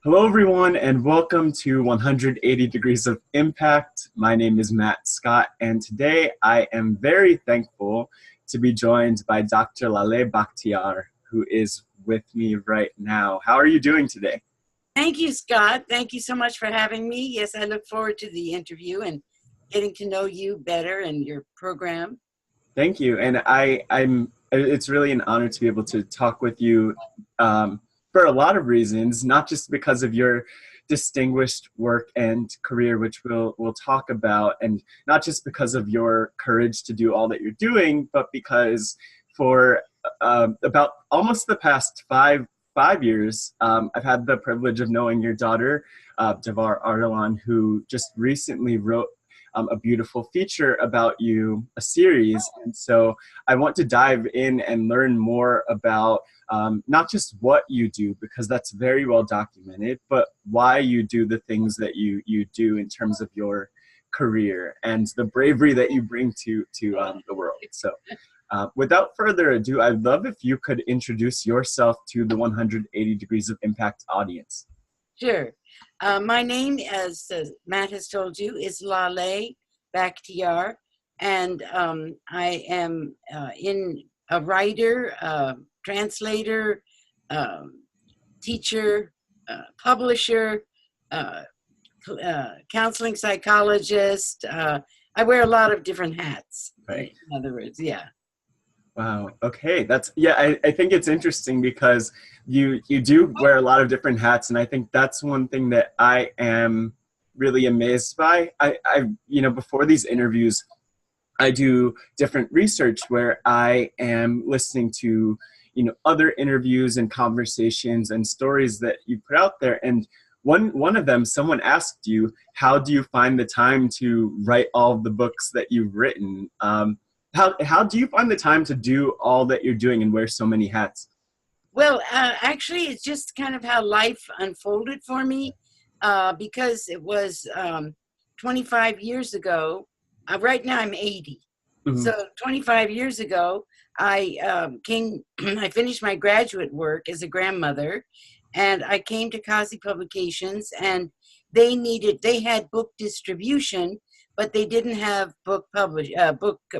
Hello, everyone, and welcome to 180 Degrees of Impact. My name is Matt Scott, and today I am very thankful to be joined by Dr. Laleh Bakhtiar, who is with me right now. How are you doing today? Thank you, Scott. Thank you so much for having me. Yes, I look forward to the interview and getting to know you better and your program. Thank you, and it's really an honor to be able to talk with you for a lot of reasons, not just because of your distinguished work and career, which we'll talk about, and not just because of your courage to do all that you're doing, but because for about almost the past five years, I've had the privilege of knowing your daughter, Devar Ardalan, who just recently wrote a beautiful feature about you, a series. And so I want to dive in and learn more about not just what you do, because that's very well documented, but why you do the things that you do in terms of your career and the bravery that you bring to the world. So without further ado, I'd love if you could introduce yourself to the 180 Degrees of Impact audience. Sure. My name, as Matt has told you, is Laleh Bakhtiar, and I am a writer, translator, teacher, publisher, counseling psychologist. I wear a lot of different hats. Right. In other words, yeah. Wow. Okay. I think it's interesting because you do wear a lot of different hats, and I think that's one thing that I am really amazed by. Before these interviews, I do different research where I am listening to, other interviews and conversations and stories that you put out there. And one of them, someone asked you, how do you find the time to write all of the books that you've written? How do you find the time to do all that you're doing and wear so many hats? Well, actually, it's just kind of how life unfolded for me, because it was 25 years ago. Right now, I'm 80. Mm-hmm. So 25 years ago, I I finished my graduate work as a grandmother, and I came to Kazi Publications, and they had book distribution, but they didn't have book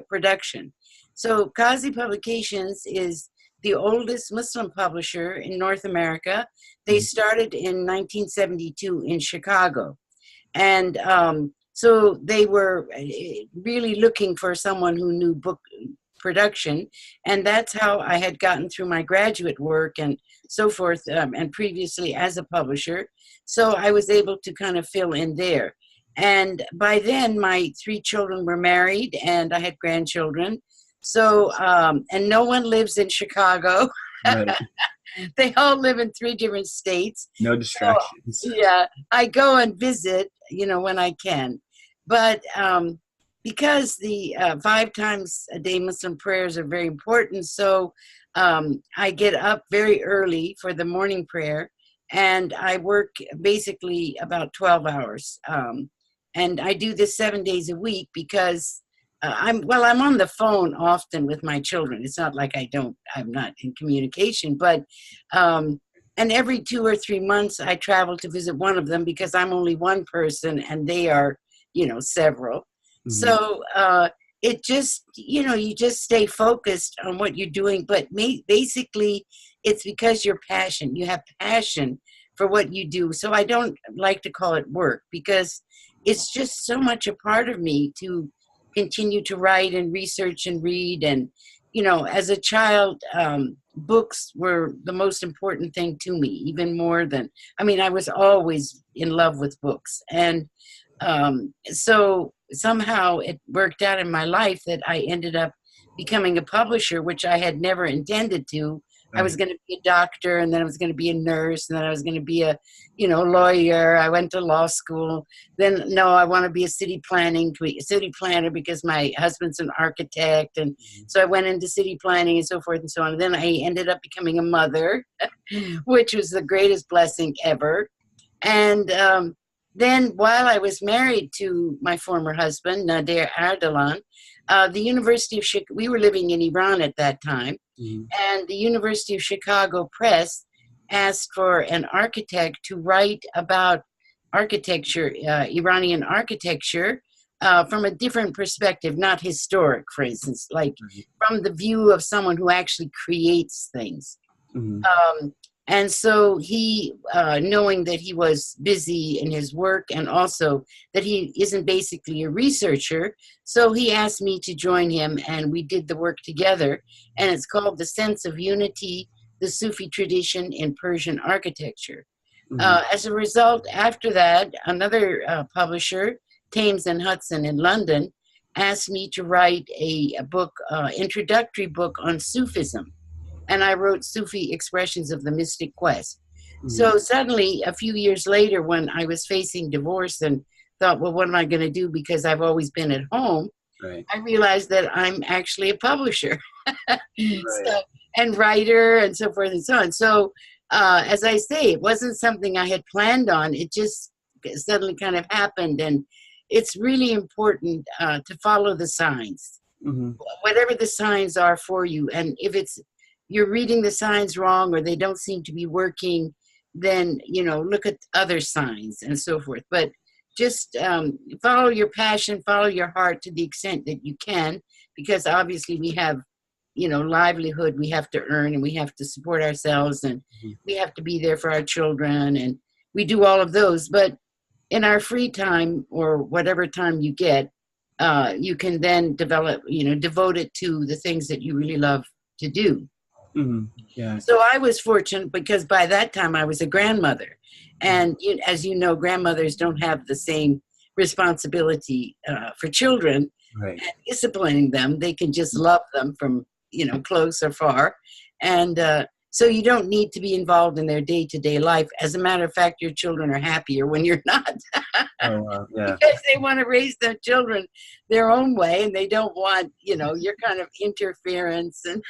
production. So Kazi Publications is the oldest Muslim publisher in North America. They started in 1972 in Chicago. And so they were really looking for someone who knew book production. And that's how I had gotten through my graduate work and so forth, and previously as a publisher. So I was able to kind of fill in there. And by then, my 3 children were married, and I had grandchildren. So, and no one lives in Chicago. Right. They all live in 3 different states. No distractions. So, yeah, I go and visit, when I can. But because the 5 times a day Muslim prayers are very important, so I get up very early for the morning prayer, and I work basically about 12 hours. And I do this 7 days a week because I'm on the phone often with my children. It's not like I'm not in communication, but, and every 2 or 3 months I travel to visit one of them because I'm only one person and they are, several. Mm-hmm. So it just, you just stay focused on what you're doing, but basically it's because you have passion for what you do. So I don't like to call it work because it's just so much a part of me to continue to write and research and read. And, as a child, books were the most important thing to me, even more than, I was always in love with books. And so somehow it worked out in my life that I ended up becoming a publisher, which I had never intended to. I was going to be a doctor, and then I was going to be a nurse, and then I was going to be a, lawyer. I went to law school. Then, no, I want to be a city planner because my husband's an architect. And so I went into city planning and so forth and so on. And then I ended up becoming a mother, which was the greatest blessing ever. And then while I was married to my former husband, Nader Ardalan, the University of Chicago, we were living in Iran at that time, and the University of Chicago Press asked for an architect to write about architecture, Iranian architecture, from a different perspective, not historic, for instance, like from the view of someone who actually creates things. Mhm. And so he, knowing that he was busy in his work and also that he isn't basically a researcher, so he asked me to join him and we did the work together. And it's called The Sense of Unity, the Sufi Tradition in Persian Architecture. Mhm. As a result, after that, another publisher, Thames and Hudson in London, asked me to write a book, introductory book on Sufism. And I wrote Sufi Expressions of the Mystic Quest. Mhm. So suddenly, a few years later, when I was facing divorce and thought, well, what am I going to do? Because I've always been at home, Right. I realized that I'm actually a publisher. Right. So, and writer and so forth and so on. So, as I say, it wasn't something I had planned on. It just suddenly kind of happened. And it's really important to follow the signs, Mhm. whatever the signs are for you. And if it's you're reading the signs wrong or they don't seem to be working, then, look at other signs and so forth. But just follow your passion, follow your heart to the extent that you can, because obviously we have, livelihood we have to earn and we have to support ourselves and Mhm. we have to be there for our children and we do all of those. But in our free time or whatever time you get, you can then devote it to the things that you really love to do. Mhm. Yeah. So I was fortunate because by that time I was a grandmother. Mhm. And as you know, grandmothers don't have the same responsibility for children Right. and disciplining them. They can just love them from, close or far. And so you don't need to be involved in their day-to-day life. As a matter of fact, your children are happier when you're not. Oh, wow. Yeah. Because they want to raise their children their own way and they don't want, your kind of interference. And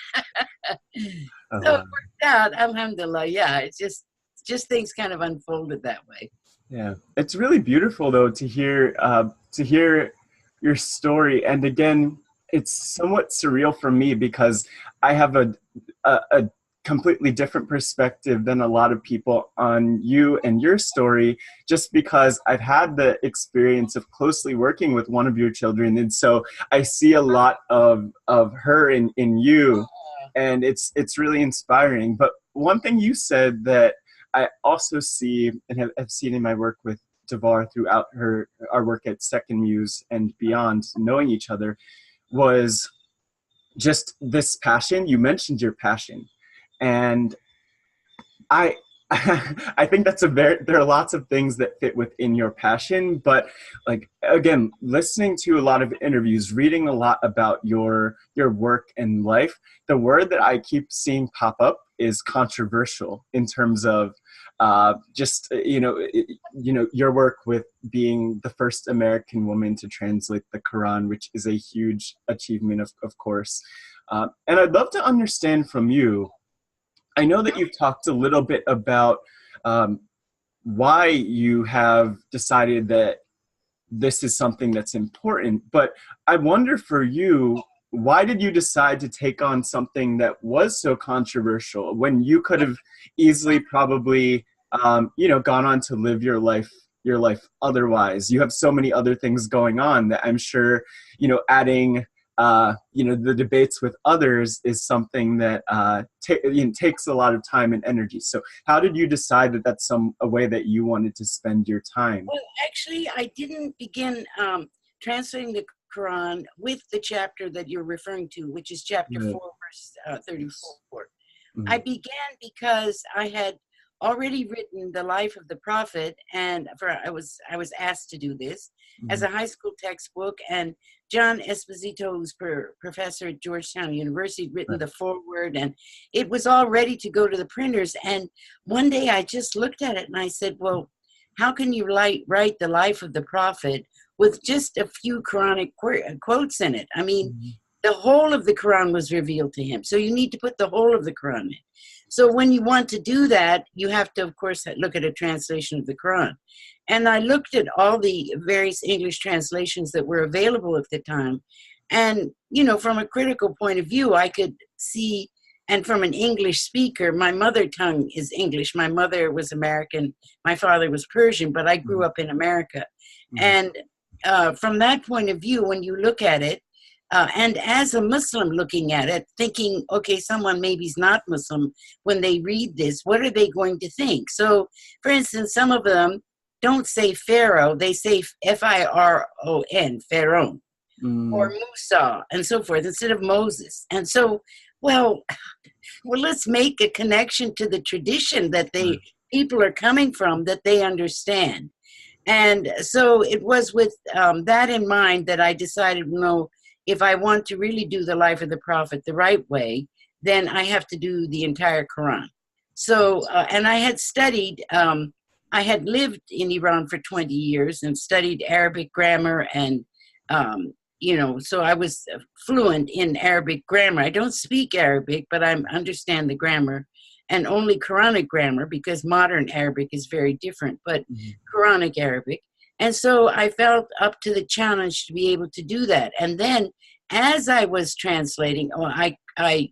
Oh, so it wow. worked out, alhamdulillah. Yeah, it's just things kind of unfolded that way. Yeah, it's really beautiful though to hear your story. And again, it's somewhat surreal for me because I have a completely different perspective than a lot of people on you and your story, just because I've had the experience of closely working with one of your children, and so I see a lot of her in you, and it's really inspiring. But one thing you said that I also see and have seen in my work with Devar throughout our work at Second Muse and beyond, knowing each other, was just this passion. You mentioned your passion, and I I think there are lots of things that fit within your passion, but like again, listening to a lot of interviews, reading a lot about your work and life, the word that I keep seeing pop up is controversial in terms of your work with being the first American woman to translate the Quran, which is a huge achievement, of course. And I'd love to understand from you. I know that you've talked a little bit about um, why you have decided that this is something that's important, but I wonder for you, why did you decide to take on something that was so controversial when you could have easily probably gone on to live your life otherwise? You have so many other things going on that I'm sure adding the debates with others is something that takes a lot of time and energy. So how did you decide that that's a way that you wanted to spend your time? Well, actually, I didn't begin translating the Quran with the chapter that you're referring to, which is chapter Right. 4, verse 34. I Mhm. began because I had already written the life of the prophet, and I was asked to do this as a Mhm. high school textbook. And John Esposito, who's professor at Georgetown University, had written Right. the foreword, and it was all ready to go to the printers. And one day I just looked at it and I said, "Well, how can you write the life of the prophet with just a few Quranic quotes in it?" I mean, Mhm. the whole of the Quran was revealed to him. So you need to put the whole of the Quran in. So when you want to do that, you have to, of course, look at a translation of the Quran. And I looked at all the various English translations that were available at the time. And, from a critical point of view, I could see and from an English speaker, my mother tongue is English. My mother was American. My father was Persian, but I grew up in America. And from that point of view, when you look at it, and as a Muslim looking at it, thinking, okay, someone maybe is not Muslim, when they read this, what are they going to think? So, for instance, some of them don't say Pharaoh, they say Firon, Pharaoh, or Musa, and so forth, instead of Moses. And so, well, let's make a connection to the tradition that people are coming from, that they understand. And so it was with that in mind that I decided, if I want to really do the life of the prophet the right way, then I have to do the entire Quran. So, and I had studied, I had lived in Iran for 20 years and studied Arabic grammar and, so I was fluent in Arabic grammar. I don't speak Arabic, but I understand the grammar, and only Quranic grammar, because modern Arabic is very different, but Quranic Arabic. And so I felt up to the challenge to be able to do that. And then as I was translating, I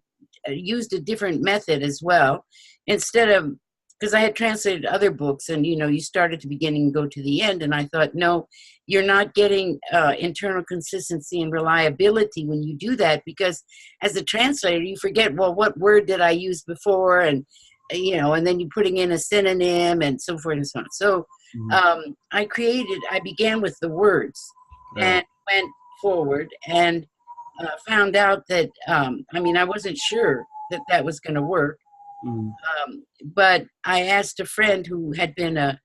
used a different method as well. Instead of, because I had translated other books and, you start at the beginning and go to the end. And I thought, no, you're not getting internal consistency and reliability when you do that, because as a translator, you forget, well, what word did I use before? And, and then you're putting in a synonym and so forth and so on. So I began with the words and went forward and found out that, I wasn't sure that was going to work. But I asked a friend who had been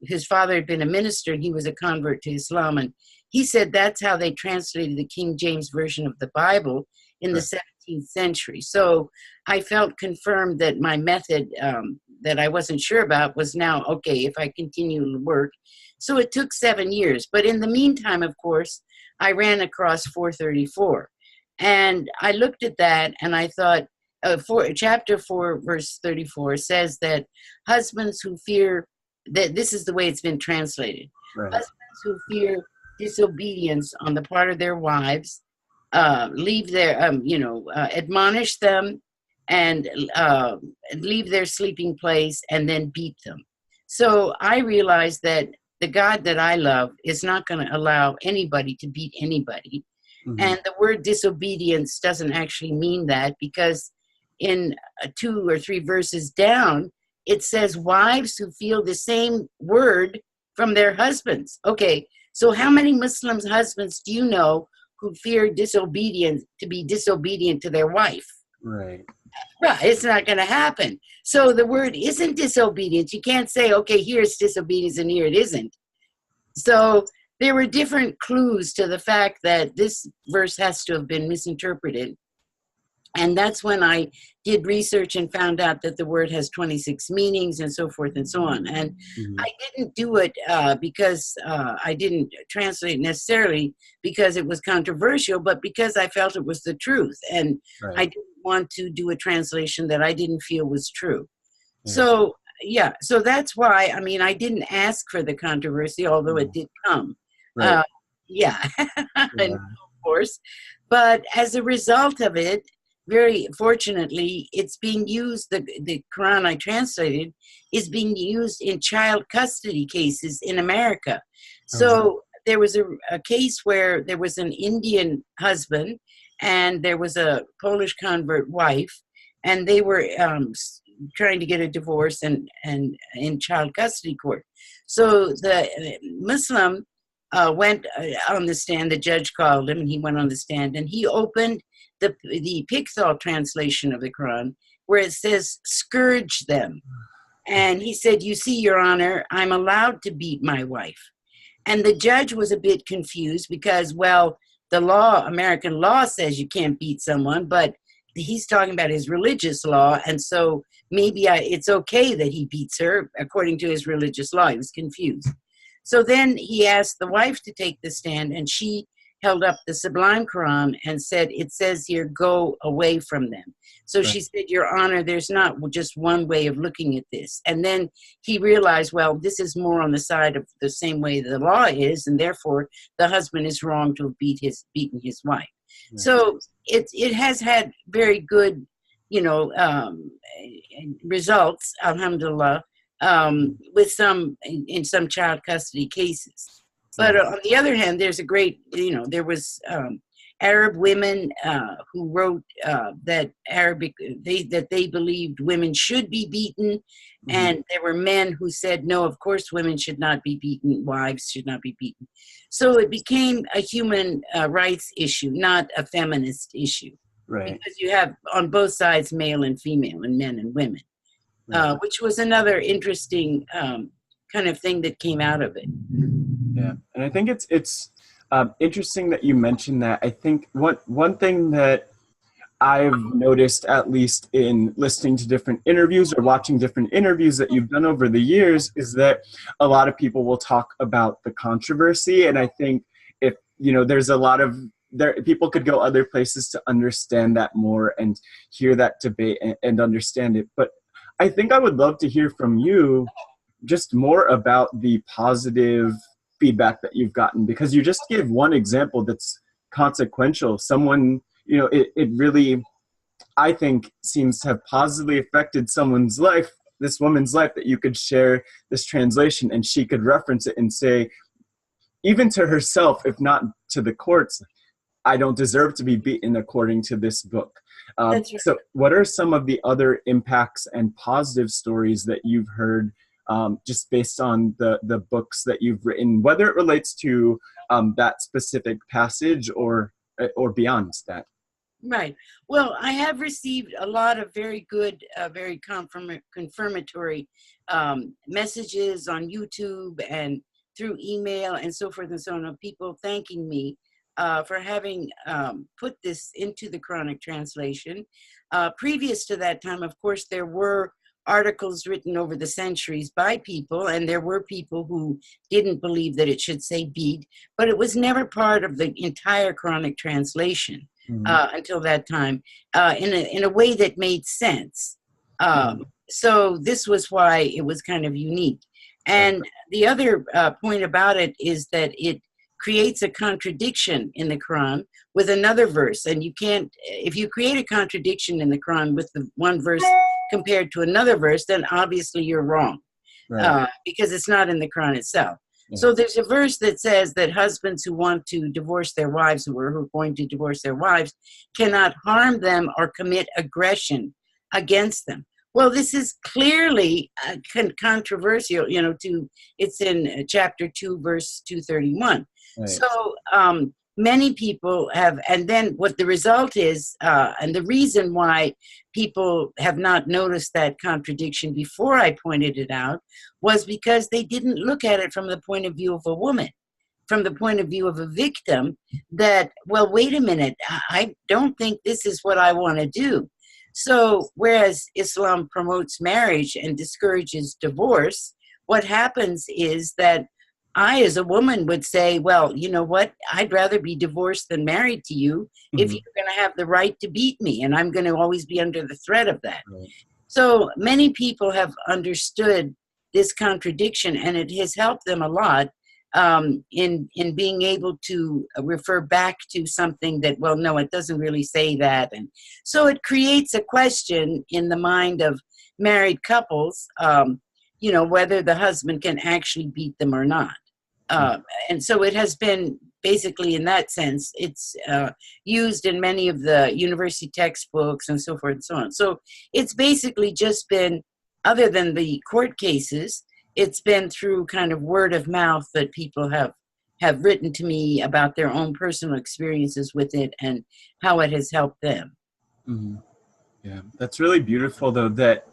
his father had been a minister, and he was a convert to Islam. And he said that's how they translated the King James Version of the Bible in the 17th century. So I felt confirmed that my method that I wasn't sure about was now okay if I continue to work. So it took 7 years. But in the meantime, of course, I ran across 434. And I looked at that and I thought, chapter 4, verse 34 says that husbands who fear, that this is the way it's been translated, husbands who fear disobedience on the part of their wives, leave their, admonish them and leave their sleeping place and then beat them. So I realized that the God that I love is not going to allow anybody to beat anybody. And the word disobedience doesn't actually mean that, because in 2 or 3 verses down, it says wives who feel the same word from their husbands. Okay, so how many Muslim husbands do you know who fear disobedience, to be disobedient to their wife? Right, it's not going to happen. So the word isn't disobedience. You can't say, okay, here's disobedience and here it isn't. So there were different clues to the fact that this verse has to have been misinterpreted. And that's when I did research and found out that the word has 26 meanings and so forth and so on. And I didn't do it because I didn't translate necessarily because it was controversial, but because I felt it was the truth. And I didn't want to do a translation that I didn't feel was true. So, so that's why, I didn't ask for the controversy, although it did come. And of course. But as a result of it, very fortunately, it's being used, the Quran I translated is being used in child custody cases in America. So there was a case where there was an Indian husband and there was a Polish convert wife, and they were trying to get a divorce and in child custody court. So the Muslim went on the stand, the judge called him and he went on the stand and he opened the Pickthall translation of the Quran, where it says, scourge them. And he said, you see, Your Honor, I'm allowed to beat my wife. And the judge was a bit confused because, well, the law, American law says you can't beat someone, but he's talking about his religious law. And so maybe it's okay that he beats her according to his religious law. He was confused. So then he asked the wife to take the stand, and she held up the Sublime Quran and said, it says here, go away from them. So she said, Your Honor, there's not just one way of looking at this. And then he realized, well, this is more on the side of the same way the law is, and therefore the husband is wrong to have beaten his wife. Right. So it has had very good, you know, results, alhamdulillah, with some in some child custody cases. But Right. on the other hand, there's a great, you know, there was Arab women who wrote that they believed women should be beaten, and there were men who said no, of course women should not be beaten, wives should not be beaten. So it became a human rights issue, not a feminist issue, Right. because you have on both sides male and female, and men and women, Right. which was another interesting kind of thing that came out of it. Yeah, and I think it's interesting that you mentioned that. I think one thing that I've noticed, at least in listening to different interviews or watching different interviews that you've done over the years, is that a lot of people will talk about the controversy. And I think if, you know, there's a lot of people could go other places to understand that more and hear that debate and understand it. But I think I would love to hear from you just more about the positive feedback that you've gotten, because you just gave one example that's consequential. Someone, you know, it really, I think, seems to have positively affected someone's life, this woman's life, that you could share this translation and she could reference it and say, even to herself, if not to the courts, I don't deserve to be beaten according to this book. That's right. So what are some of the other impacts and positive stories that you've heard just based on the books that you've written, whether it relates to that specific passage or beyond that? Right. Well, I have received a lot of very good, very confirmatory messages on YouTube and through email and so forth and so on, of people thanking me for having put this into the Quranic translation. Previous to that time, of course, there were articles written over the centuries by people, and there were people who didn't believe that it should say bead, but it was never part of the entire Quranic translation until that time, in a way that made sense. So this was why it was kind of unique. And the other point about it is that it creates a contradiction in the Quran with another verse. And you can't, if you create a contradiction in the Quran with the one verse compared to another verse, then obviously you're wrong, because it's not in the Quran itself. So there's a verse that says that husbands who want to divorce their wives, who are going to divorce their wives, cannot harm them or commit aggression against them. Well, this is clearly controversial, you know, it's in chapter 2, verse 231. Right. So many people have, and then what the result is, and the reason why people have not noticed that contradiction before I pointed it out, was because they didn't look at it from the point of view of a woman, from the point of view of a victim, that, well, wait a minute, I don't think this is what I want to do. So whereas Islam promotes marriage and discourages divorce, what happens is that I, as a woman, would say, well, you know what? I'd rather be divorced than married to you if you're going to have the right to beat me, and I'm going to always be under the threat of that. Right. So many people have understood this contradiction, and it has helped them a lot in being able to refer back to something that, well, no, it doesn't really say that. And so it creates a question in the mind of married couples, you know, whether the husband can actually beat them or not. And so it has been basically, in that sense, it's used in many of the university textbooks and so forth and so on. So it's basically just been, other than the court cases, it's been through kind of word of mouth that people have written to me about their own personal experiences with it and how it has helped them. Yeah, that's really beautiful, though, that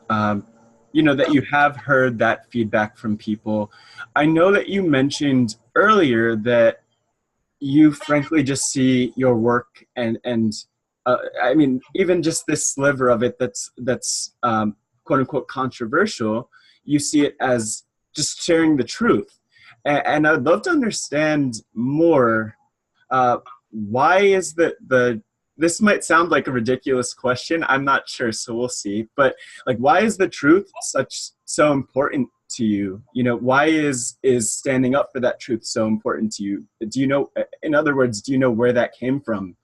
you know, that you have heard that feedback from people. I know that you mentioned earlier that you frankly just see your work and I mean, even just this sliver of it that's quote unquote controversial, you see it as just sharing the truth. And I'd love to understand more, why is this might sound like a ridiculous question. I'm not sure, so we'll see. But like, why is the truth so important to you? You know, why is standing up for that truth so important to you? Do you know, in other words, do you know where that came from?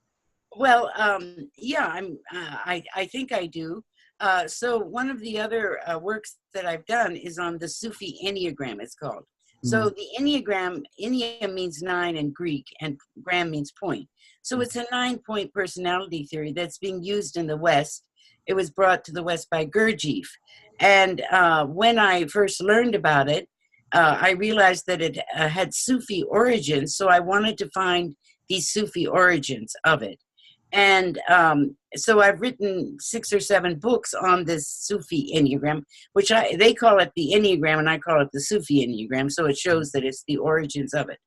Well, yeah, I think I do. So one of the other works that I've done is on the Sufi Enneagram, it's called. So Mm, the Enneagram, Ennea means nine in Greek, and gram means point. So it's a 9-point personality theory that's being used in the West. It was brought to the West by Gurdjieff. And when I first learned about it, I realized that it had Sufi origins. So I wanted to find these Sufi origins of it. And so I've written 6 or 7 books on this Sufi Enneagram, which they call it the Enneagram and I call it the Sufi Enneagram. So it shows that it's the origins of it.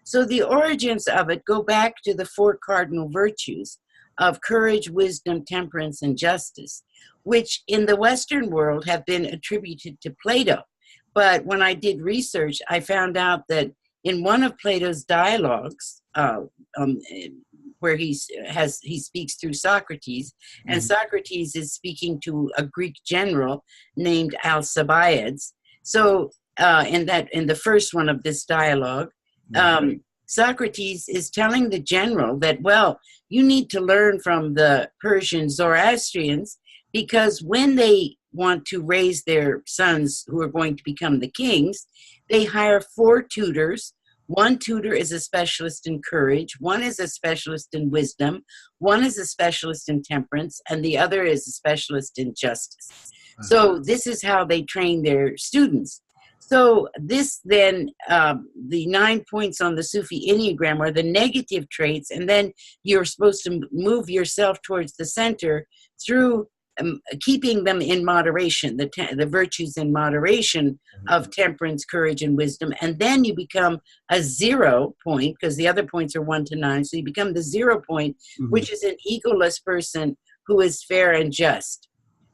So the origins of it go back to the 4 cardinal virtues of courage, wisdom, temperance, and justice, which in the Western world have been attributed to Plato. But when I did research, I found out that in one of Plato's dialogues, um, where he speaks through Socrates, and mm, Socrates is speaking to a Greek general named Alcibiades. So in the first one of this dialogue, mm, Socrates is telling the general that, well, you need to learn from the Persian Zoroastrians, because when they want to raise their sons who are going to become the kings, they hire 4 tutors. One tutor is a specialist in courage, one is a specialist in wisdom, one is a specialist in temperance, and the other is a specialist in justice. So this is how they train their students. So this then, the 9 points on the Sufi Enneagram are the negative traits, and then you're supposed to move yourself towards the center through keeping them in moderation, the virtues in moderation of temperance, courage, and wisdom. And then you become a 0 point, because the other points are 1 to 9. So you become the 0 point, mhm, which is an egoless person who is fair and just.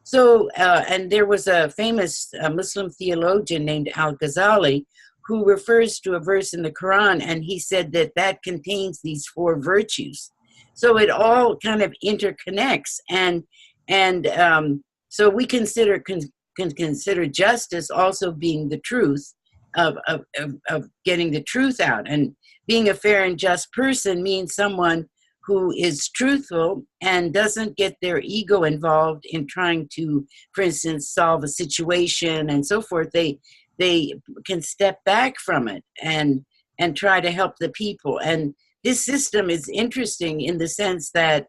So, and there was a famous Muslim theologian named Al-Ghazali who refers to a verse in the Quran, and he said that that contains these 4 virtues. So it all kind of interconnects, and so we consider justice also being the truth of getting the truth out. And being a fair and just person means someone who is truthful and doesn't get their ego involved in trying to, for instance, solve a situation and so forth. They can step back from it and try to help the people. And this system is interesting in the sense that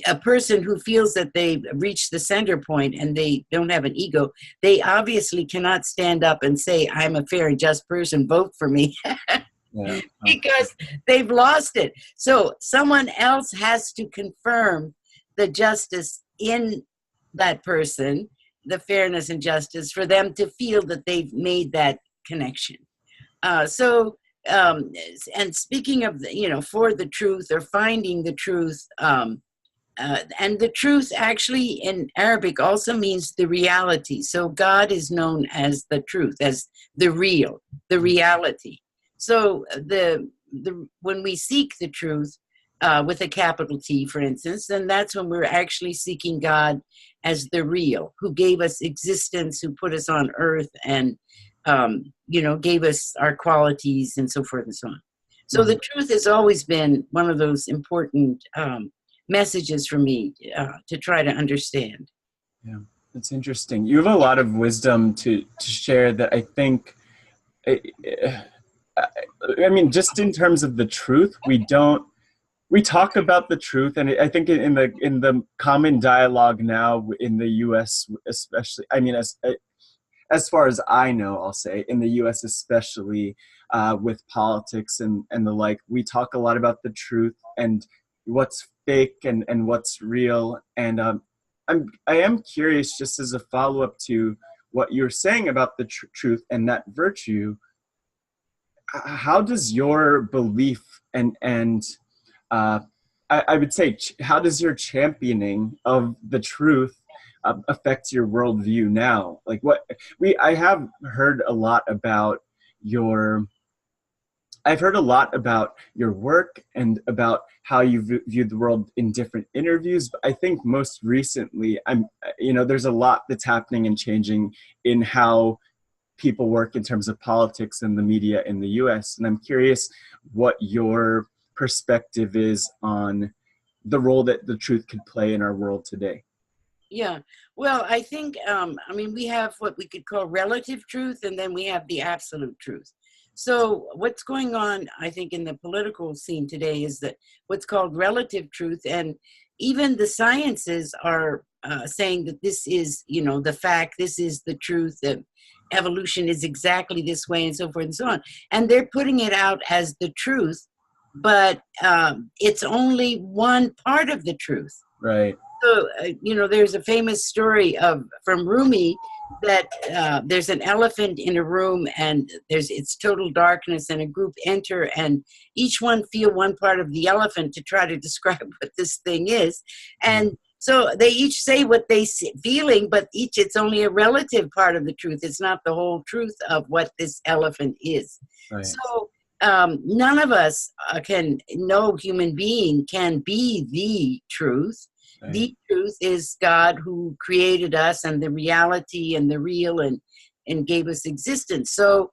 a person who feels that they've reached the center point and they don't have an ego, they obviously cannot stand up and say, I'm a fair and just person, vote for me. yeah. Because they've lost it. So someone else has to confirm the justice in that person, the fairness and justice, for them to feel that they've made that connection. So, and speaking of, for the truth or finding the truth, and the truth actually in Arabic also means the reality. So God is known as the truth, as the real, the reality. So when we seek the truth with a capital T, for instance, then that's when we're actually seeking God as the real, who gave us existence, who put us on earth, and gave us our qualities and so forth and so on. So Mhm. the truth has always been one of those important messages for me to try to understand. Yeah, it's interesting. You have a lot of wisdom to share that I think, I, I mean, just in terms of the truth, we talk about the truth, and I think in the common dialogue now in the U.S. especially, I mean, as far as I know, I'll say in the U.S. especially with politics and the like, we talk a lot about the truth and what's fake and what's real. And I am curious, just as a follow up to what you're saying about the truth and that virtue. How does your belief and uh, I would say, how does your championing of the truth affect your worldview now? Like I have heard a lot about your, I've heard a lot about your work and about how you viewed the world in different interviews. But I think most recently, there's a lot that's happening and changing in how people work in terms of politics and the media in the US. And I'm curious what your perspective is on the role that the truth could play in our world today. Yeah. Well, I think, I mean, we have what we could call relative truth, and then we have the absolute truth. So what's going on, I think, in the political scene today is that what's called relative truth, and even the sciences are saying that this is, you know, the fact, this is the truth, that evolution is exactly this way, and so forth and so on. And they're putting it out as the truth, but it's only one part of the truth. Right. So, you know, there's a famous story from Rumi that there's an elephant in a room, and it's total darkness, and a group enter, and each one feel one part of the elephant to try to describe what this thing is. And so they each say what they feeling, but it's only a relative part of the truth. It's not the whole truth of what this elephant is. Right. So none of us no human being can be the truth. Right. The truth is God, who created us, and the reality and the real, and gave us existence. So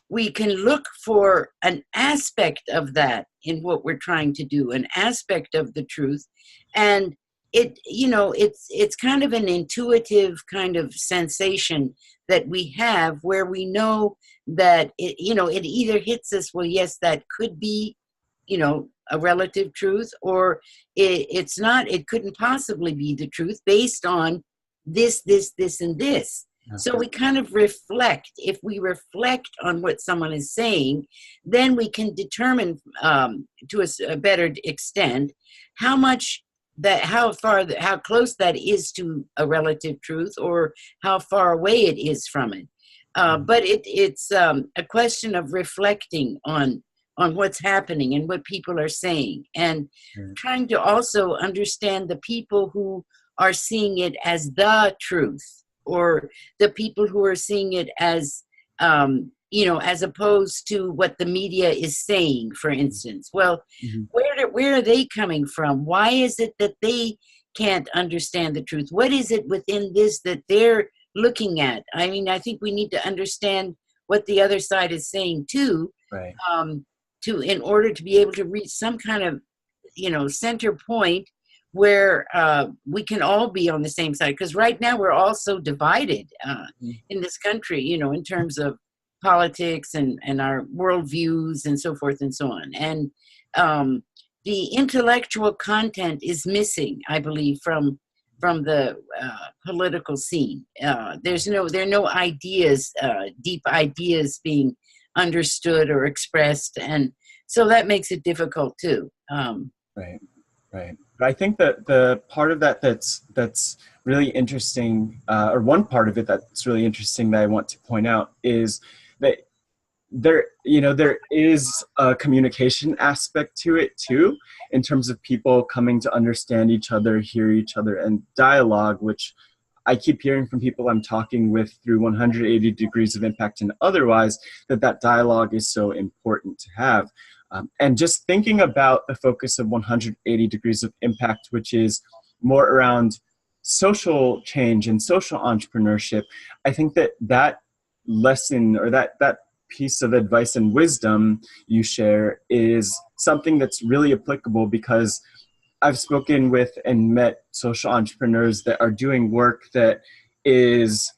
we can look for an aspect of that in what we're trying to do, an aspect of the truth. And it's kind of an intuitive kind of sensation that we have, where we know that it either hits us, well, yes, that could be, a relative truth, or it's not, it couldn't possibly be the truth based on this, and this. Okay. So we kind of reflect. If we reflect on what someone is saying, then we can determine to a better extent how close that is to a relative truth, or how far away it is from it. But it's a question of reflecting on what's happening and what people are saying, and trying to also understand the people who are seeing it as the truth, or the people who are seeing it as, as opposed to what the media is saying, for instance. Well, where are they coming from? Why is it that they can't understand the truth? What is it within this that they're looking at? I mean, I think we need to understand what the other side is saying too. Right. In order to be able to reach some kind of, center point where we can all be on the same side. Because right now we're all so divided in this country, in terms of politics and our worldviews and so forth and so on. And the intellectual content is missing, I believe, from the political scene. There are no ideas, deep ideas being understood or expressed, and so that makes it difficult too. Right. But I think that the part of that that's really interesting, or one part of it that's really interesting that I want to point out, is that there is a communication aspect to it too, in terms of people coming to understand each other, hear each other, and dialogue, which I keep hearing from people I'm talking with through 180 Degrees of Impact and otherwise, that dialogue is so important to have. And just thinking about the focus of 180 Degrees of Impact, which is more around social change and social entrepreneurship, I think that lesson, or that piece of advice and wisdom you share, is something that's really applicable, because I've spoken with and met social entrepreneurs that are doing work that is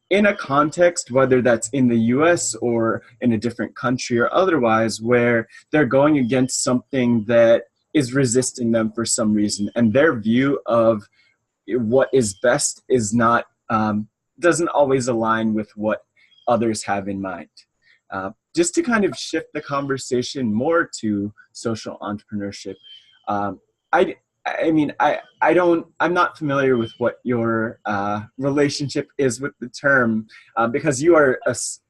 in a context, whether that's in the US or in a different country or otherwise, where they're going against something that is resisting them for some reason. And their view of what is best is not, doesn't always align with what others have in mind. Just to kind of shift the conversation more to social entrepreneurship, I'm not familiar with what your relationship is with the term, because you are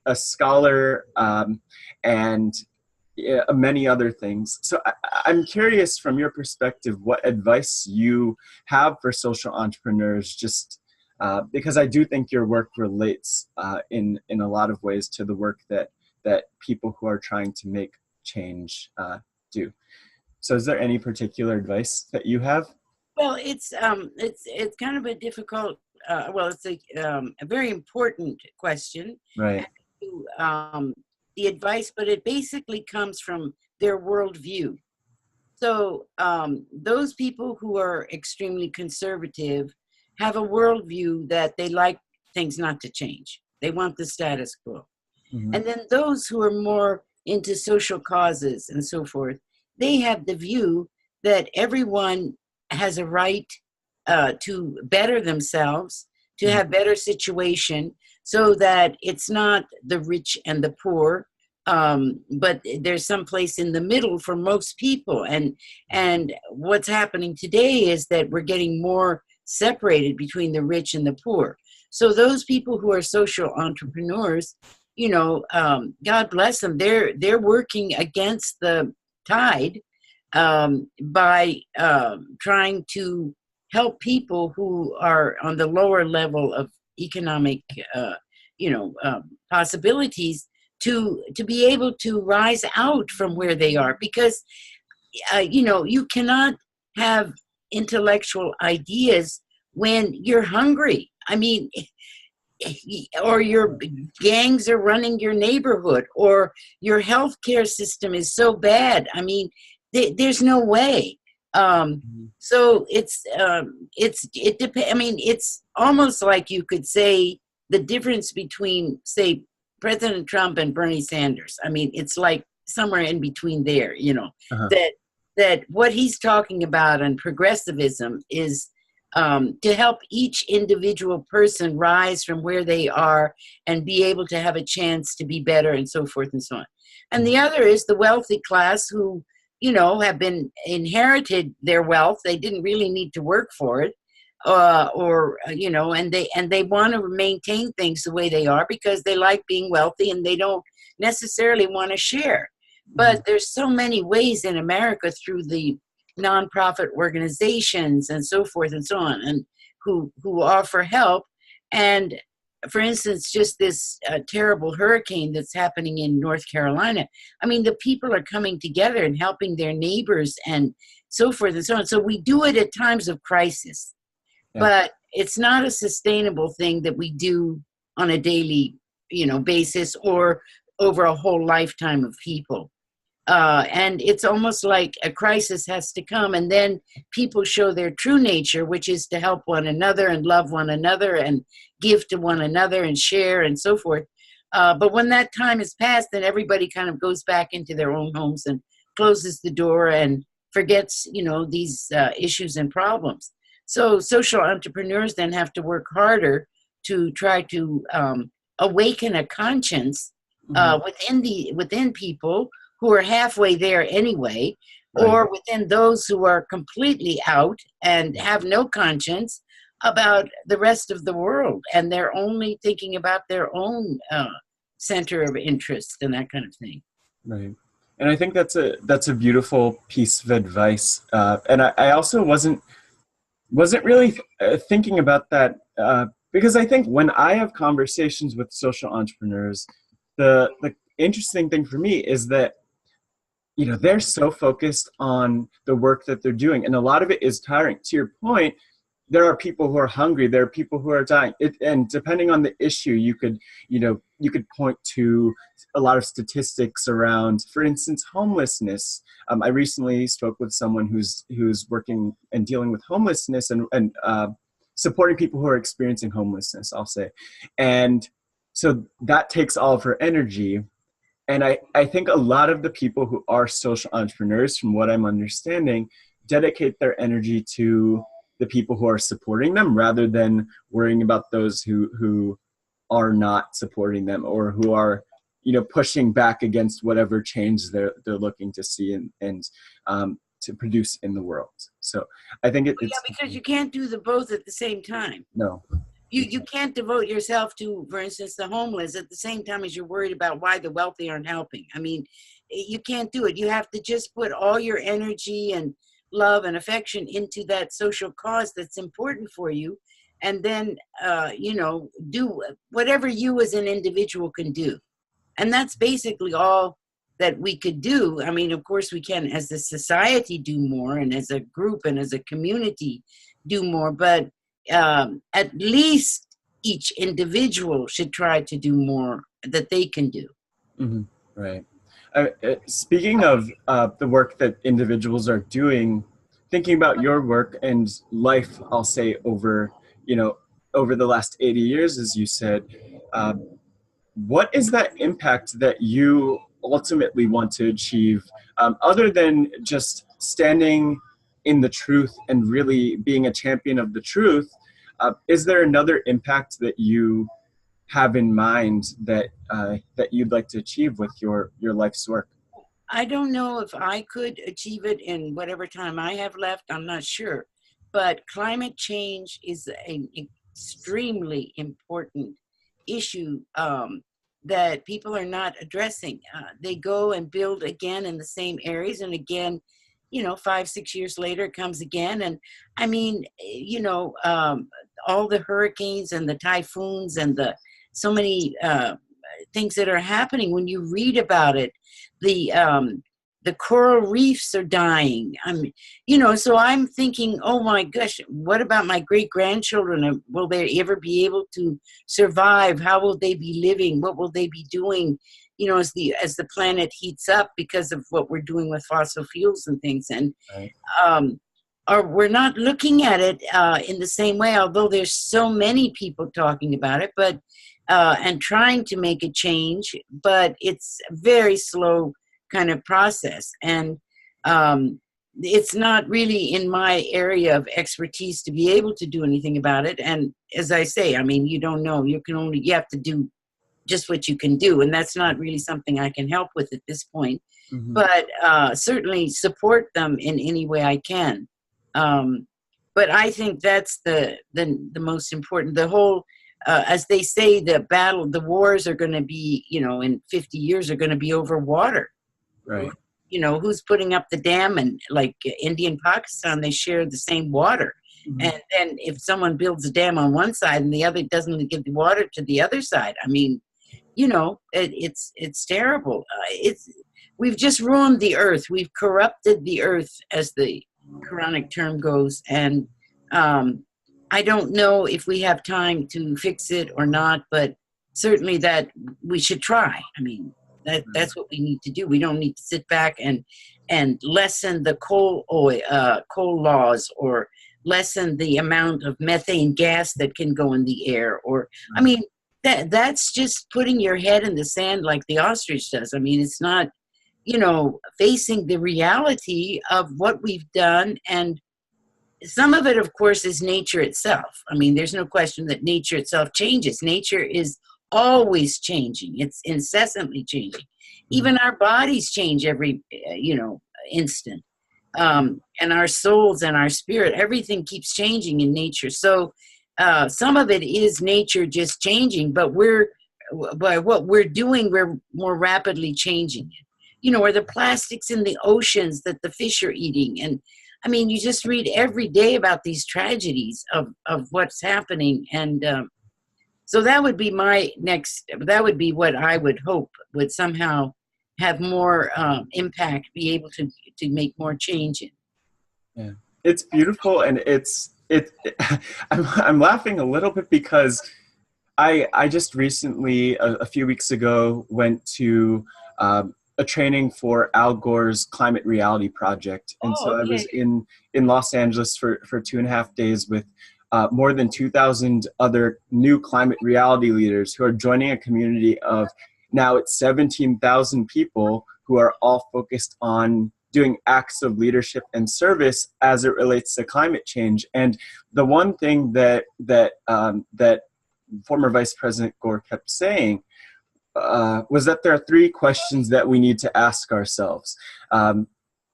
a scholar and many other things. So I'm curious, from your perspective, what advice you have for social entrepreneurs, just because I do think your work relates in a lot of ways to the work that people who are trying to make change do. So is there any particular advice that you have? Well, it's kind of a difficult, it's a very important question. Right. The advice, but it basically comes from their worldview. So those people who are extremely conservative have a worldview that they like things not to change. They want the status quo. Hmm. And then those who are more into social causes and so forth, they have the view that everyone has a right to better themselves, to Hmm. have better situation, so that it's not the rich and the poor, but there's some place in the middle for most people. And what's happening today is that we're getting more separated between the rich and the poor. So those people who are social entrepreneurs, God bless them. They're working against the tide, by trying to help people who are on the lower level of economic, possibilities to be able to rise out from where they are, because you cannot have intellectual ideas when you're hungry. I mean, or your gangs are running your neighborhood, or your healthcare system is so bad. I mean, there's no way. So it depends. I mean, it's almost like you could say the difference between, say, President Trump and Bernie Sanders. I mean, it's like somewhere in between there. Uh-huh. That what he's talking about on progressivism is, to help each individual person rise from where they are and be able to have a chance to be better, and so forth and so on. And the other is the wealthy class who, have been inherited their wealth. They didn't really need to work for it, and they want to maintain things the way they are because they like being wealthy and they don't necessarily want to share. But there's so many ways in America through the nonprofit organizations and so forth and so on, and who offer help. And for instance, just this terrible hurricane that's happening in North Carolina. I mean, the people are coming together and helping their neighbors and so forth and so on. So we do it at times of crisis, Yeah. but it's not a sustainable thing that we do on a daily, basis, or over a whole lifetime of people. And it's almost like a crisis has to come, and then people show their true nature, which is to help one another and love one another and give to one another and share and so forth. But when that time is past, then everybody kind of goes back into their own homes and closes the door and forgets, these issues and problems. So social entrepreneurs then have to work harder to try to awaken a conscience within people who are halfway there anyway, Right. or within those who are completely out and have no conscience about the rest of the world, and they're only thinking about their own center of interest and that kind of thing. Right. And I think that's a beautiful piece of advice. And I also wasn't really thinking about that, because I think when I have conversations with social entrepreneurs, the interesting thing for me is that they're so focused on the work that they're doing, and a lot of it is tiring. To your point, there are people who are hungry, there are people who are dying, and depending on the issue, you could point to a lot of statistics around, for instance, homelessness. I recently spoke with someone who's working and dealing with homelessness and supporting people who are experiencing homelessness, I'll say. And so that takes all of her energy. And I think a lot of the people who are social entrepreneurs, from what I'm understanding, dedicate their energy to the people who are supporting them rather than worrying about those who are not supporting them, or who are pushing back against whatever change they're looking to see and to produce in the world. So I think it's because you can't do the both at the same time. No. You can't devote yourself to, for instance, the homeless at the same time as you're worried about why the wealthy aren't helping. I mean, you can't do it. You have to just put all your energy and love and affection into that social cause that's important for you, and then do whatever you as an individual can do. And that's basically all that we could do. I mean, of course, we can, as a society, do more, and as a group and as a community do more, but at least each individual should try to do more that they can do. Mm-hmm. Right. Speaking of the work that individuals are doing, thinking about your work and life, I'll say you know, over the last 80 years, as you said, uh, what is that impact that you ultimately want to achieve, other than just standing in the truth and really being a champion of the truth? Is there another impact that you have in mind that you'd like to achieve with your life's work? I don't know if I could achieve it in whatever time I have left. I'm not sure. But climate change is an extremely important issue that people are not addressing. They go and build again in the same areas, and again, 5, 6 years later, it comes again. And I mean, all the hurricanes and the typhoons and the so many things that are happening when you read about it, the the coral reefs are dying. So I'm thinking, oh my gosh, what about my great grandchildren? Will they ever be able to survive? How will they be living? What will they be doing? As the planet heats up because of what we're doing with fossil fuels and things, and Right. or we're not looking at it in the same way. Although there's so many people talking about it, but and trying to make a change, but it's a very slow kind of process. And it's not really in my area of expertise to be able to do anything about it. And as I say, I mean, you don't know. You have to do just what you can do. And that's not really something I can help with at this point. Hmm. But certainly support them in any way I can. But I think that's the most important. The whole as they say, the wars are going to be, in 50 years are going to be over water. Right. Who's putting up the dam? And like India and Pakistan, they share the same water. Hmm. And then if someone builds a dam on one side and the other doesn't give the water to the other side, I mean, it's terrible. We've just ruined the earth. We've corrupted the earth, as the Quranic term goes. And I don't know if we have time to fix it or not, but certainly that we should try. I mean, that's what we need to do. We don't need to sit back and lessen the coal laws, or lessen the amount of methane gas that can go in the air. Or, I mean, that's just putting your head in the sand like the ostrich does. I mean, it's not, facing the reality of what we've done. And some of it, of course, is nature itself. I mean, there's no question that nature itself changes. Nature is always changing. It's incessantly changing. Even our bodies change every, instant. And our souls and our spirit, everything keeps changing in nature. So some of it is nature just changing, but by what we're doing, we're more rapidly changing it. Or the plastics in the oceans that the fish are eating. And I mean, you just read every day about these tragedies of what's happening. And so that would be that would be what I would hope would somehow have more impact, be able to make more change in. Yeah, it's beautiful, and I'm laughing a little bit because I just recently, a few weeks ago, went to a training for Al Gore's Climate Reality Project, and Oh, so I was okay. in Los Angeles for 2.5 days with more than 2,000 other new climate reality leaders who are joining a community of now it's 17,000 people who are all focused on doing acts of leadership and service as it relates to climate change. And the one thing that former Vice President Gore kept saying was that there are three questions that we need to ask ourselves.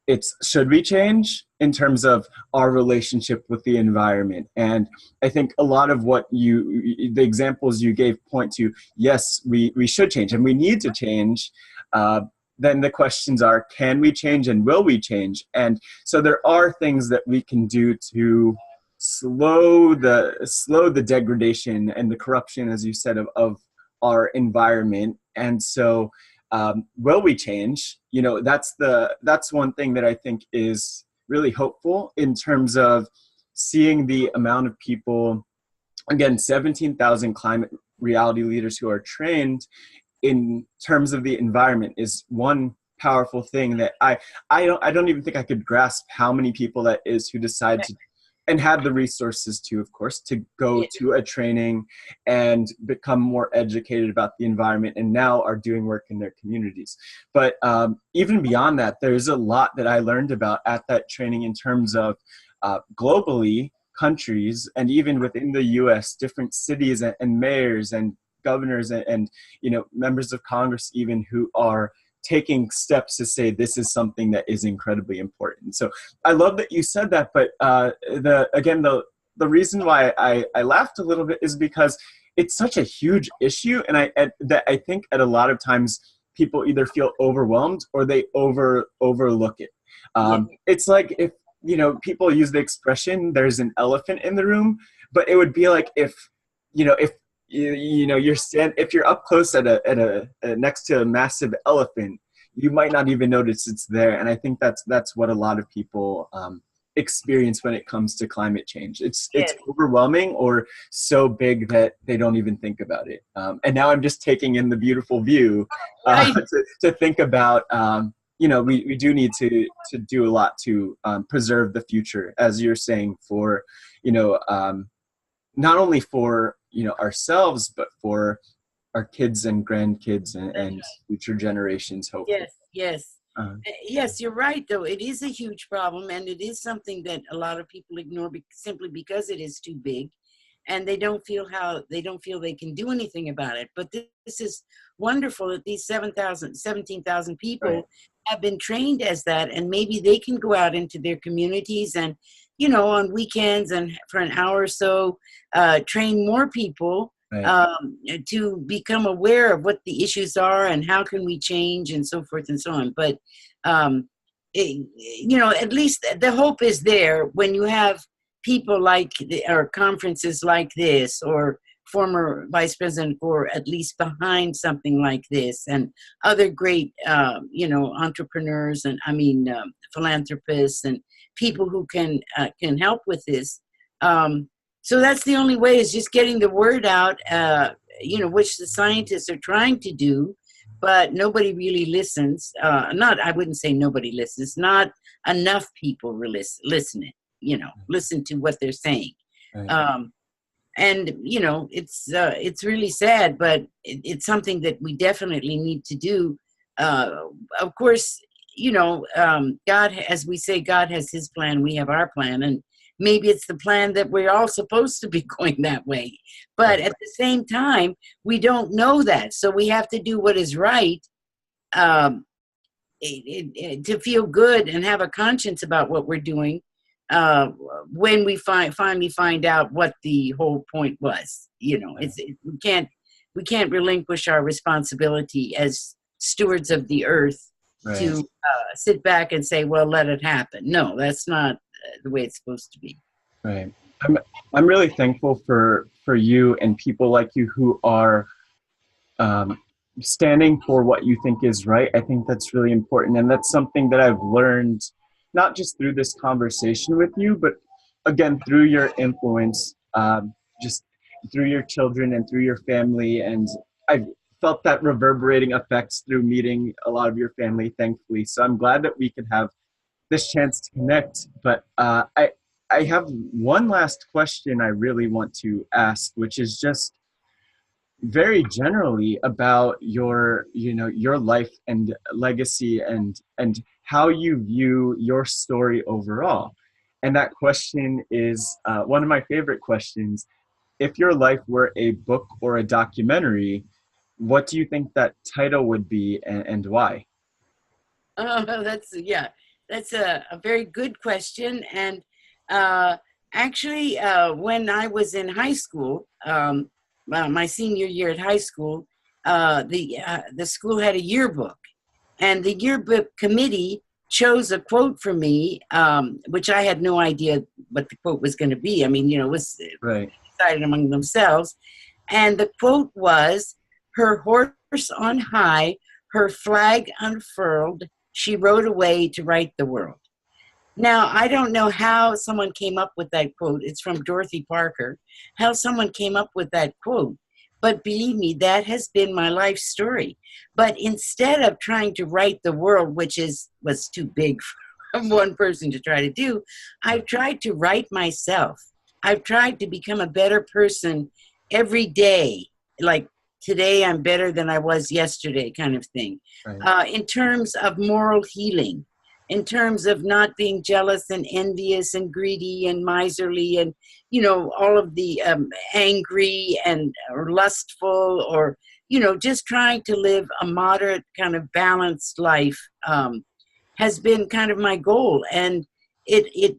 It's, should we change in terms of our relationship with the environment? And I think a lot of the examples you gave point to, yes, we should change and we need to change. Then the questions are, can we change and will we change? And so there are things that we can do to slow the degradation and the corruption, as you said, of our environment. And so will we change? That's one thing that I think is really hopeful in terms of seeing the amount of people, again, 17,000 climate reality leaders who are trained in terms of the environment is one powerful thing that I don't even think I could grasp how many people that is who decide to, and have the resources to, of course, to go Yeah. to a training and become more educated about the environment, and now are doing work in their communities. But even beyond that, there's a lot that I learned about at that training in terms of globally, countries, and even within the US, different cities and mayors and governors and members of Congress even, who are taking steps to say this is something that is incredibly important. So I love that you said that, but the reason why I laughed a little bit is because it's such a huge issue, and that I think at a lot of times people either feel overwhelmed or they overlook it. It's like if people use the expression "there's an elephant in the room," but it would be like if if you're up close at a next to a massive elephant, you might not even notice it's there. And I think that's what a lot of people experience when it comes to climate change. It's overwhelming or so big that they don't even think about it. And now I'm just taking in the beautiful view to think about. We do need to do a lot to preserve the future, as you're saying, for not only for ourselves, but for our kids and grandkids and future generations, hopefully. Yes, you're right, though. It is a huge problem, and it is something that a lot of people ignore simply because it is too big, and they don't feel they can do anything about it. But this is wonderful that these 17,000 people have been trained as that, and maybe they can go out into their communities and, on weekends and for an hour or so, train more people to become aware of what the issues are and how can we change and so forth and so on. But, at least the hope is there when you have people like or conferences like this, or former vice president or at least behind something like this, and other great entrepreneurs and philanthropists and people who can help with this. So that's the only way, is just getting the word out, which the scientists are trying to do, but nobody really listens. I wouldn't say nobody listens, not enough people listen to what they're saying. And it's really sad, but it's something that we definitely need to do. Of course, God, as we say, God has his plan, we have our plan, and maybe it's the plan that we're all supposed to be going that way. But at the same time, we don't know that, so we have to do what is right, to feel good and have a conscience about what we're doing. When we finally find out what the whole point was, we can't relinquish our responsibility as stewards of the earth to sit back and say, well, let it happen. No, that's not the way it's supposed to be. Right. I'm really thankful for you and people like you who are standing for what you think is right. I think that's really important, and that's something that I've learned, not just through this conversation with you, but again, through your influence, just through your children and through your family. And I've felt that reverberating effects through meeting a lot of your family, thankfully. So I'm glad that we could have this chance to connect. But I have one last question I really want to ask, which is just very generally about your life and legacy and how you view your story overall. And that question is one of my favorite questions. If your life were a book or a documentary, what do you think that title would be, and why? That's a very good question. And actually, when I was in high school, my senior year at high school, the school had a yearbook, and the yearbook committee chose a quote for me, which I had no idea what the quote was going to be. I mean, it was decided among themselves. And the quote was, "Her horse on high, her flag unfurled, she rode away to right the world." Now, I don't know how someone came up with that quote. It's from Dorothy Parker. How someone came up with that quote. But believe me, that has been my life story. But instead of trying to write the world, which was too big for one person to try to do, I've tried to write myself. I've tried to become a better person every day. Like today, I'm better than I was yesterday, kind of thing. Right. In terms of moral healing, in terms of not being jealous and envious and greedy and miserly and all of the angry and or lustful, or just trying to live a moderate kind of balanced life, has been kind of my goal. And it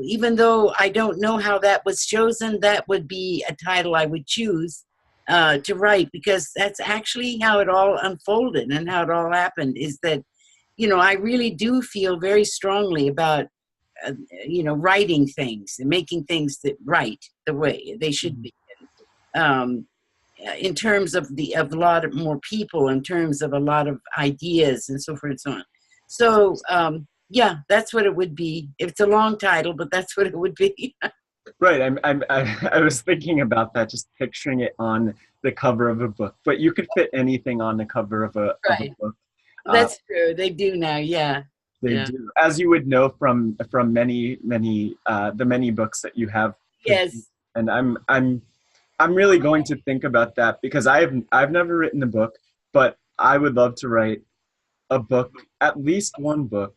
even though I don't know how that was chosen, that would be a title I would choose to write, because that's actually how it all unfolded and how it all happened. Is that I really do feel very strongly about writing things and making things that right the way they should be. Um, in terms of a lot of more people, in terms of a lot of ideas and so forth and so on. So yeah, that's what it would be. It's a long title, but that's what it would be. Right. I was thinking about that, just picturing it on the cover of a book. But you could fit anything on the cover of a Right. book. That's true. They do now. Yeah. They Yeah. do, as you would know from many the many books that you have produced. Yes. And I'm really going to think about that, because I've never written a book, but I would love to write a book, at least one book,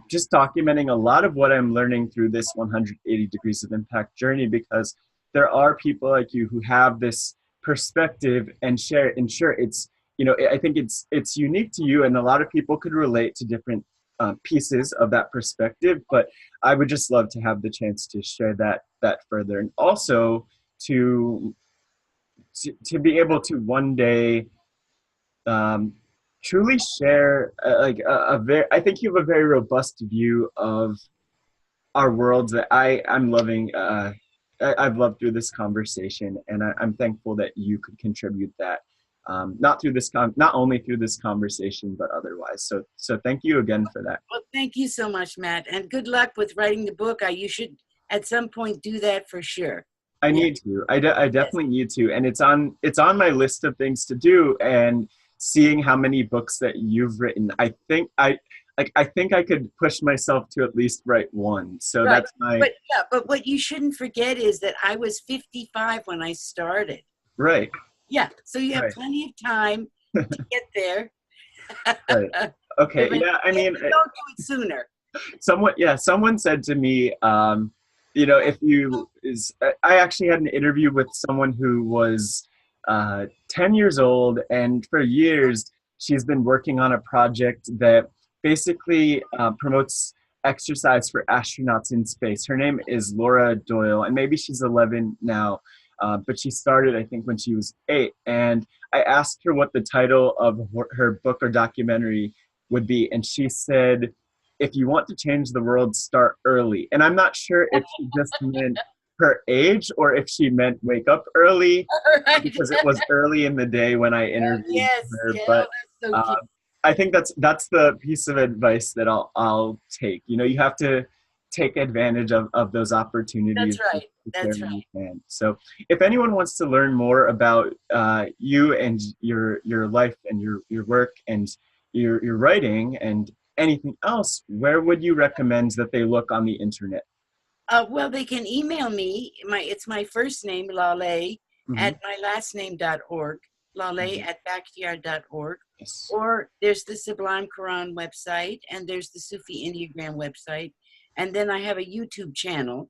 just documenting a lot of what I'm learning through this 180 Degrees of Impact journey, because there are people like you who have this perspective and share it. And sure, it's, I think it's unique to you, and a lot of people could relate to different pieces of that perspective. But I would just love to have the chance to share that further, and also to be able to one day truly share like a very, I think you have a very robust view of our world that I'm loving. I've loved through this conversation, and I'm thankful that you could contribute that, not only through this conversation but otherwise. So thank you again for that. Well, thank you so much, Matt, and good luck with writing the book. You should at some point do that for sure. I need to. I definitely need to, and it's on my list of things to do. And seeing how many books that you've written, I think I could push myself to at least write one. So right. That's my. But what you shouldn't forget is that I was 55 when I started. Right. Yeah. So you have plenty of time to get there. Right. Okay. Yeah. I mean, don't do it sooner. Someone said to me, I actually had an interview with someone who was 10 years old, and for years she's been working on a project that basically promotes exercise for astronauts in space. Her name is Laura Doyle, and maybe she's 11 now, but she started, I think, when she was 8. And I asked her what the title of her book or documentary would be, and she said, "If you want to change the world, start early." And I'm not sure if she just meant her age or if she meant wake up early, because it was early in the day when I interviewed her. But I think that's the piece of advice that I'll take. You have to take advantage of those opportunities. That's right. So if anyone wants to learn more about you and your life and your work and your writing and anything else, where would you recommend that they look on the internet? Well, they can email me. It's my first name, Laleh, at mylastname.org, Laleh at Bakhtiar.org. Yes. Or there's the Sublime Quran website, and there's the Sufi Enneagram website. And then I have a YouTube channel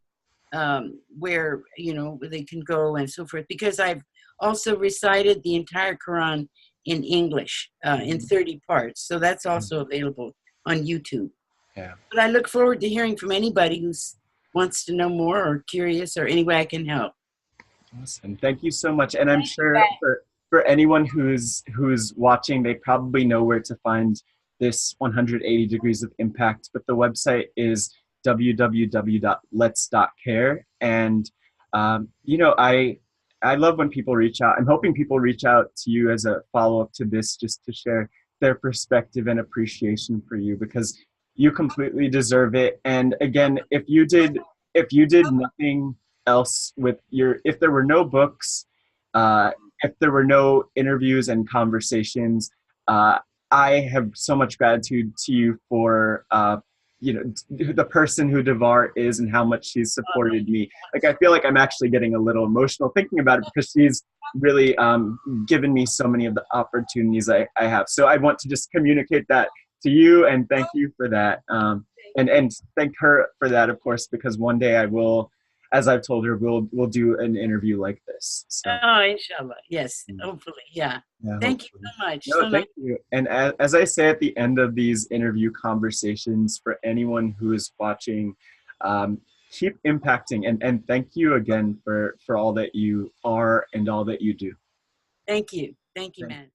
where, they can go and so forth, because I've also recited the entire Quran in English in 30 parts. So that's also available on YouTube. Yeah. But I look forward to hearing from anybody who wants to know more or curious, or any way I can help. Awesome. Thank you so much. And I'm sure for anyone who's watching, they probably know where to find this 180 Degrees of Impact, but the website is www.lets.care. And I love when people reach out. I'm hoping people reach out to you as a follow-up to this, just to share their perspective and appreciation for you, because you completely deserve it. And again, if you did nothing else with if there were no books, if there were no interviews and conversations, I have so much gratitude to you for the person who Devar is and how much she's supported me. Like, I feel like I'm actually getting a little emotional thinking about it because she's really given me so many of the opportunities I have. So I want to just communicate that to you and thank you for that. And thank her for that, of course, because one day I will, as I've told her, we'll do an interview like this. So Oh, inshallah. Yes, hopefully. Yeah. yeah, Thank you hopefully. so much. No, So nice. thank you. And as I say at the end of these interview conversations, for anyone who is watching, keep impacting. And thank you again for all that you are and all that you do. Thank you. Thank you, Thank man.